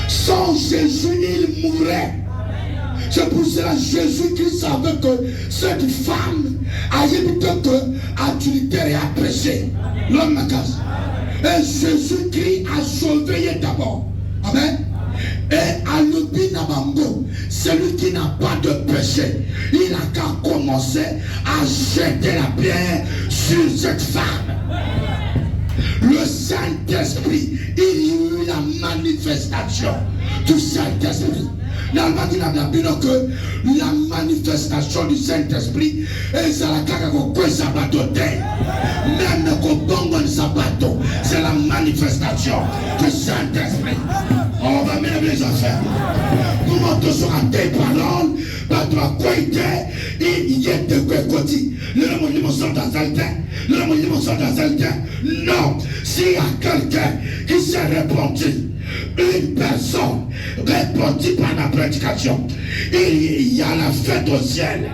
Sans Jésus, il mourrait. C'est pour cela que Jésus-Christ savait que cette femme a évité que adultère a péché. L'homme me casse. Et Jésus-Christ a sauvé d'abord. Amen. Et à l'Obinabambo, celui qui n'a pas de péché, il a qu'à commencer à jeter la pierre sur cette femme. Le Saint-Esprit, il y a eu la manifestation du Saint-Esprit. Normalement, il a bien que la manifestation du Saint-Esprit et ça la caca que sabato même qu'au bongo de sabato, c'est la manifestation du Saint-Esprit. On va mettre les affaires. Comment tu seras tes paroles? Pas toi, quoi il y a de quoi côté. Le monument sont dans le monument sont dans non, s'il y a quelqu'un qui s'est répandu, une personne répondue par la prédication, il y a la fête au ciel.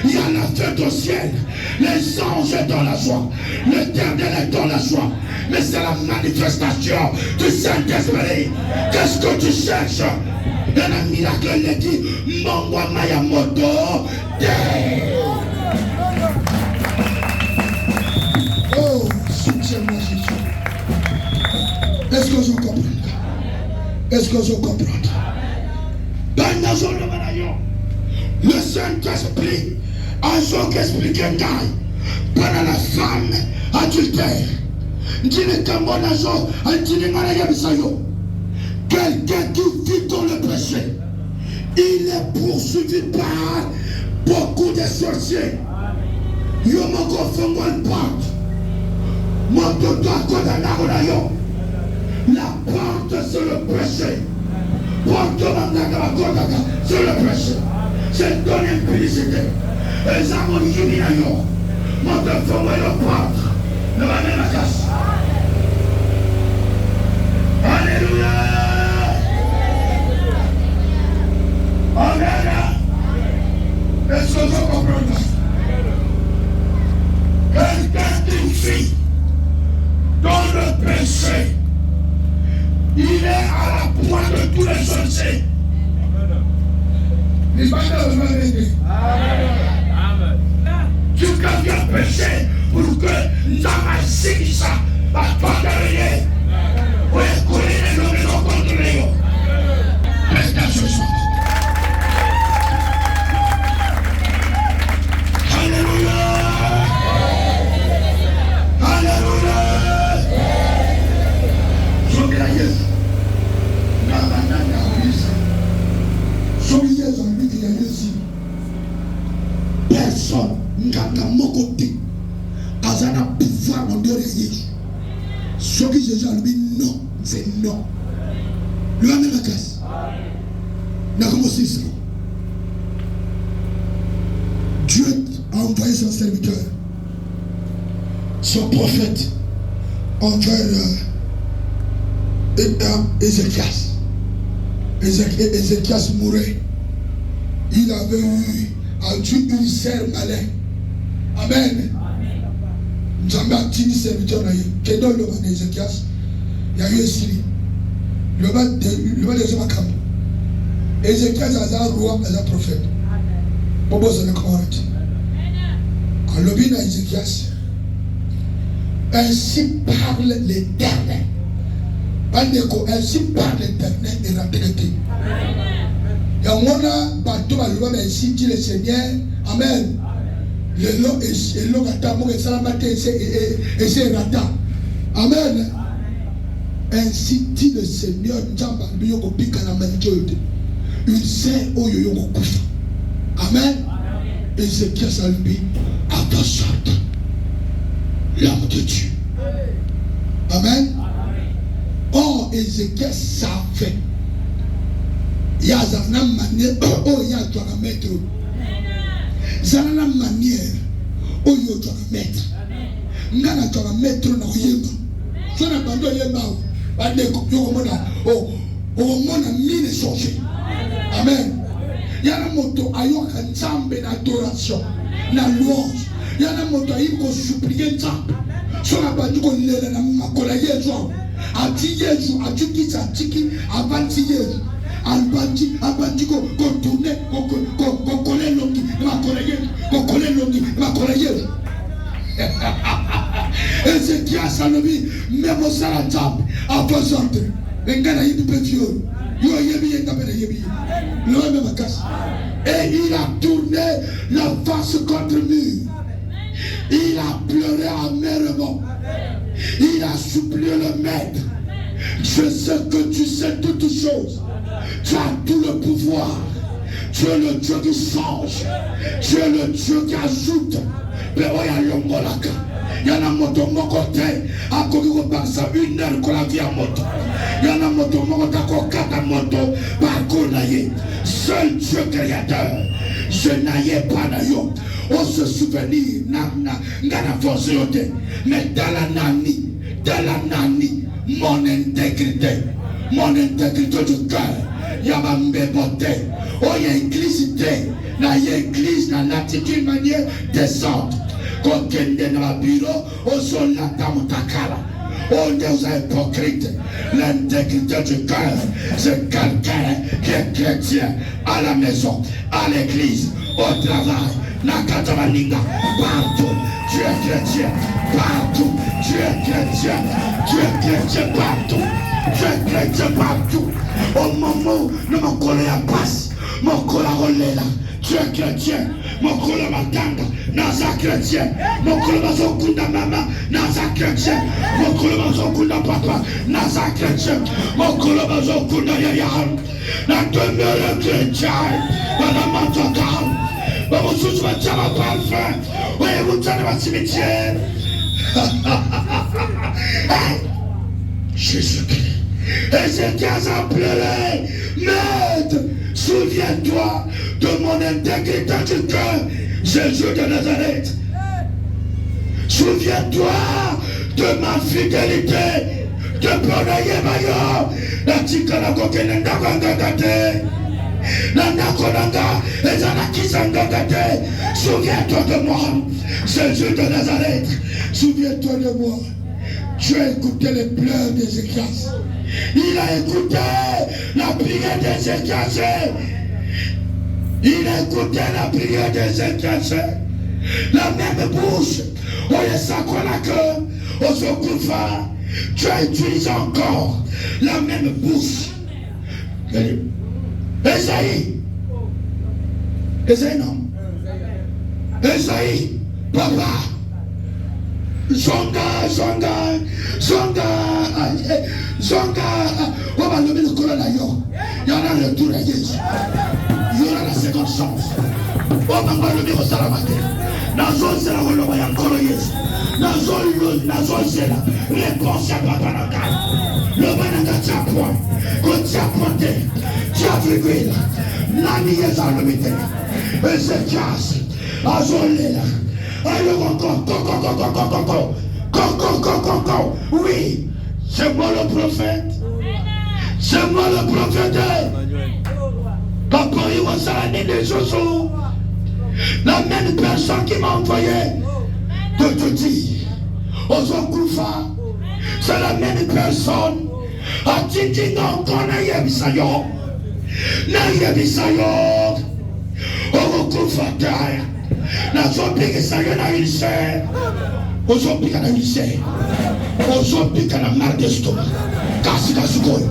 Il y a la fête au ciel. Les anges sont dans la joie. L'Éternel est dans la joie. Mais c'est la manifestation du Saint-Esprit. Qu'est-ce que tu cherches? Il y a un miracle, il dit Mongwa Mayamoto. Est-ce que je comprends? Est-ce que je comprends? Dans la zone de Manayon, le Saint-Esprit a expliqué pendant la femme adultère. Quelqu'un qui vit dans le péché, il est poursuivi par beaucoup de sorciers. La porte sur le péché. Sur le péché. C'est ton implicité. Les hommes qui viennent à nous. Mon Dieu, le porte. Ne va même à casse. Alléluia. Amen. Est-ce que je comprends? Quelqu'un qui vit dans le péché, il est à la pointe de tous les sorciers. Amen. Tu deviens péché pour que Namazik ça va pas derrière. Oui, courir les hommes et non contre les hommes. Reste à ce soir. Alléluia. Alléluia. Je vais la gueule. Personne n'a mon côté. Azana pouvoir en dehors de Jésus. Ce qui Jésus a dit non, c'est non. Le même la casse. N'a commencé ça. Dieu a envoyé son serviteur, son prophète, envers Ézéchias. Ézéchias mourait. Il avait eu un ulcère malin. Amen. Nous avons dit serviteur qui est dans le roi d'Ézéchias. Il y a eu un Syrie. Le roi de Zémakam. Ézéchias a un roi, a un prophète. Bobo se le commande. En lobby d'Ézéchias. Ainsi parle l'Éternel. Ainsi parle l'Éternel et la vérité. Il y a un bateau à l'eau, ainsi dit le Seigneur. Amen. Le lot est l'eau à ta mort et salamate et c'est rata. Amen. Ainsi dit le Seigneur. Il sait où il y a un coup. Amen. Ézéchias a lui à ta sorte. L'homme de Dieu. Amen. Oh, Ézéchias savait. Il y a une manière où il y a un maître. Il y a une manière où il y a un maître. Il y a un maître dans le yéma. Je n'ai pas de yéma. Au monde a mis les choses. Amen. Il y a un moto à yoka nzambe d'adoration, la louange. Il y a un moto à yoko supplier nzambe. Sur la bande qu'on l'a na makola yezu. Ati yezu, ati kisa, ati avanti yezu. Abandi ko tourner, ko coller longi, makola yezu. Ézéchias a levé, même au salatam, à présent. Engana yibi petio. Yo yebi yendabele yebi. Et il a tourné la face contre lui. Il a pleuré amèrement. Il a supplié le maître. Je sais que tu sais toutes choses. Tu as tout le pouvoir. Tu es le Dieu qui change. Tu es le Dieu qui ajoute. Mais il y a l'ongolaka. Il y a un moto mon côté. À côté de ça, 1 heure qu'on la vie à moto. Il y a un moto mon côté à côté moto. Par contre, seul Dieu créateur. Je n'aille pas d'ailleurs. On se souvenir, n'a force. Mais dans la nani, mon intégrité du cœur. Il y a ma mbéboté. Oh, il y a église. Il y a église dans l'attitude manière descente. Quand on est dans le bureau, on se l'attend au takala. On est aux hypocrites. L'intégrité du cœur, c'est quelqu'un qui est chrétien à la maison, à l'église, au travail, partout. Tu es chrétien. Partout. Tu es chrétien. Tu es chrétien partout. Tu es chrétien partout. Au moment où mon colère passe, mon colère relève là. Tu es chrétien. Mon colère m'attend. Naza chrétien. Mon colère m'attend maman. Naza chrétien. Mon colère m'attend papa. Naza chrétien. Mon colère m'attend yaya. La demeure chrétien. Madame m'attend. Vous tous ma tient ma parfum. Oui, vous tenez ma cimetière. Jésus-Christ. Ézéchias a pleuré. Maître, souviens-toi de mon intégrité du cœur, Jésus de Nazareth. Souviens-toi de ma fidélité. De Bonaye Mayo. La Tikala Kokenenda Gangagate. Souviens-toi de moi, Jésus de Nazareth. Souviens-toi de moi. Tu as écouté les pleurs d'Ézéchias. Il a écouté la prière d'Ézéchias. Il a écouté la prière d'Ézéchias. La même bouche. Oye Sakolaka, Osokufa. Tu as utilisé encore la même bouche. Esaïe. Esaïe non. Esaïe. Papa. Zonga. On va nommer le colonel ailleurs. Il y en a le tour à Jésus. Il y aura la seconde chance. On va nommer au Salamate. Nazo c'est la relève à encore Jésus. Nazo c'est la réponse à Papa Naka. Le Banaka t'a point. Quand tu as pointé. Tu as vu là. Nani est à le mettre. Ezekias. Azolela. Alors encore. Oui. C'est moi le prophète. C'est moi le prophète. Papa, il va s'arrêter des choses. La même personne qui m'a envoyé de te dire, Ozokoufa, c'est la même personne. A dit non, qu'on a yebisayo. Na yebisayo. Ozokoufa taille. Na zopike sayo na ilse. Ozopika na ilse. Ozopika na marre d'estomac. Kasika sukoyo.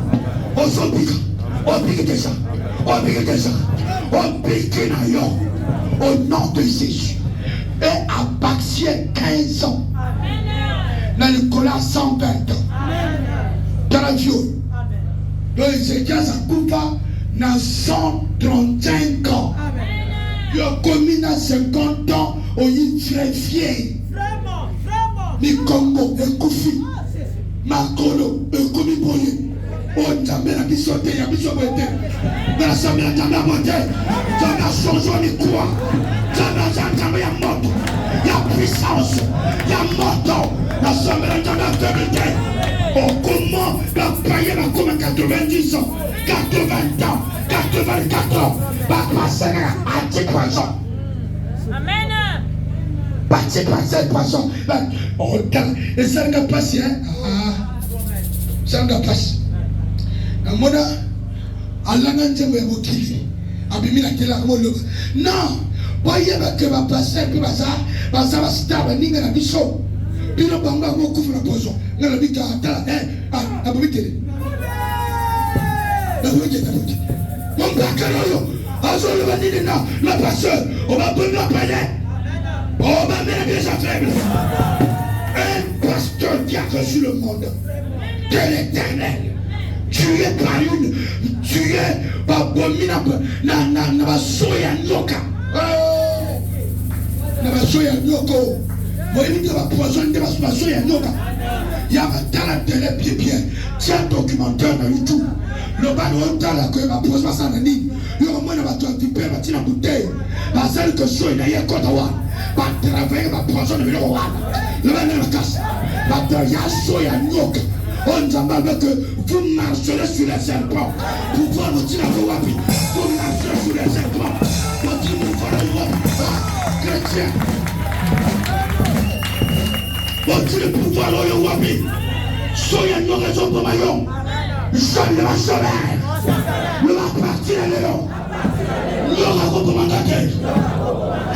Ozopika. Opike desa. Opike na yo. Au nom de Jésus. Et à Baxier 15 ans. Dans Nicolas 120 ans. Dans la vie. Donc Ézéchias a coupé dans 135 ans. Il a commis dans 50 ans. On y très fier. Mi Congo, et Koufi. Makolo, et Koumi Boye. On t'a mis la bisoté, la bisoté. Mais la semaine, on t'a mis la montée. T'as changé de quoi? T'as mis la moto. Il y a puissance. Il y a moto. La semaine, on t'a mis la stabilité. Oh, comment la payer la comme 90 ans, 80 ans, 84 ans. Pas passer à 10%. Amen. Pas 10%. Oh, et ça n'a pas passé, hein? Ça n'a pas passé. Mona, Allah n'a jamais évoqué. Abimi la télé, non, voyez que va passer, que va ça va se taper, n'y a pas de chose. Puis le banga va couvrir la poison. N'a pas de temps, n'a pas de télé. N'a pas de télé. Mon bacalao, Azol va dire non, la passeuse, on va prendre la palais. On va mettre les affaires. Un pasteur qui a reçu le monde de l'Éternel. Tu es par une, tu es par abominable, na soya nyoka. Na soya nyoko. Moi il dit va poisson de la soya nyoka. Il y a dans la télé bien. C'est un documentaire dans YouTube. Le ballon dans la que va poser ça dans ni. Il y a moins va toi type va tirer la bouteille. La seule que soya na y'a quoi d'avoir. Va travailler va poisson de le roi. Le ballon la casse. Va ya soya nyoka. On dit que vous marcherez sur les serpents. Pour voir le tir à vos wapis. Vous marcherez sur les serpents. Vous dites vous voir le wapis. Chrétien. Vous dites le pouvoir le wapis. Soyez nos raisons pour maillon. Jeune de la semaine. Nous va partir à l'élan. Nous va recommander.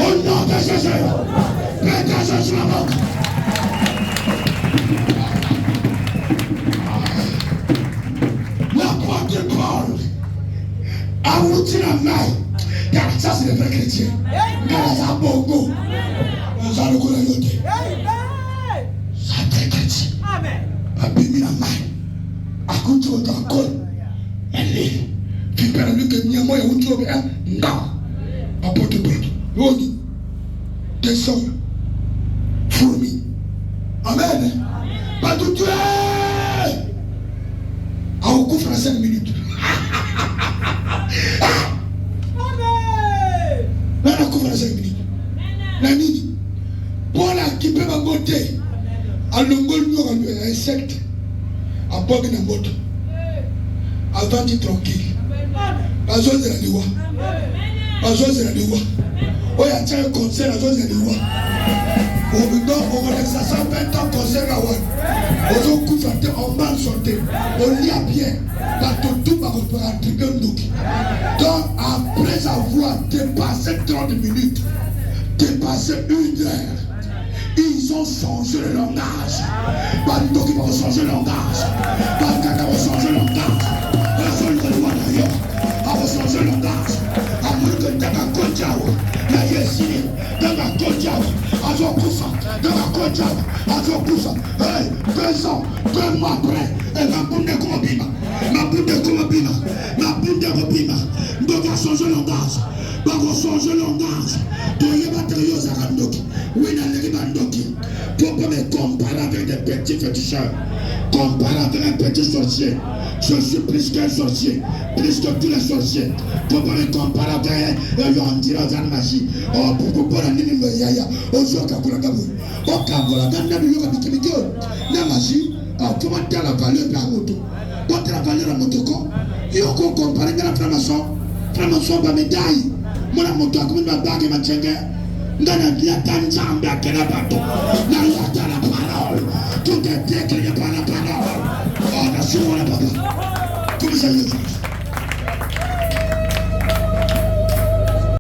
Au nom de Jésus. Prêtez sur la banque. awuti na mai. Ça c'est le vrai chrétien. Ça bongo. Ça le connaît yote. Ça très chrétien. Abimi na mai. Akuti o takol. Elle. Tu peux lui que ni moi ou tu veux non. Apporte pas. Yoni. Descends. Fourmi. Amen. Pas tout tuer. À au coup français 5 minutes. Là, on a couvert 5 minutes. La nuit, pour la qui peut monter, à l'ongol, nous avons un insecte, à bord de la moto, avant d'être tranquille. Pas besoin de la loi. Pas besoin de la loi. Oh, il y a un conseil, la zone de la loi. On va laisser ça 20 ans conseil à one. On couvre en mal santé. On lit à bien. Tout va reprendre. Donc, après avoir dépassé 30 minutes, dépassé 1 heure, ils ont changé le langage. Bando qui va changer le langage. Bando qui va changer le langage. La seule loi d'ailleurs, va changer le langage. À moins que tu aies un coach, la yesini, tu as un coach, à son poussant, tu as un coach, à son poussant. 2 ans, 2 mois après, elle va boum de Kobima. Ma boum de Kobima. Ma boum de Kobima. Donc, va changer le langage. Va changer le langage. Donc, il va te dire aux Arandoki. Oui, dans les Ribandoki. Pour pas me comparer avec des petits féticheurs. Comparer avec un petit sorcier. Je suis plus qu'un sorcier. Plus que tous les sorciers. Pour pas me comparer avec un dirait aux magie. Oh, pour pas la nini me yaya. Oh, je vais vous la gamme. Oh, Kagola, dans la vie, la magie. Oh, comment tu as la valeur de la moto? Quand tu as la valeur de la moto, il faut qu'on compare avec la franc-maçon. Franc-maçon, pas médaille. Moi, la moto, comme ma bague et ma tchengue. Dans la vie, il y a un qui est la bateau. Là, il y a la parole. Tout est déclaré par la parole. Oh, la papa. Comment ça y est?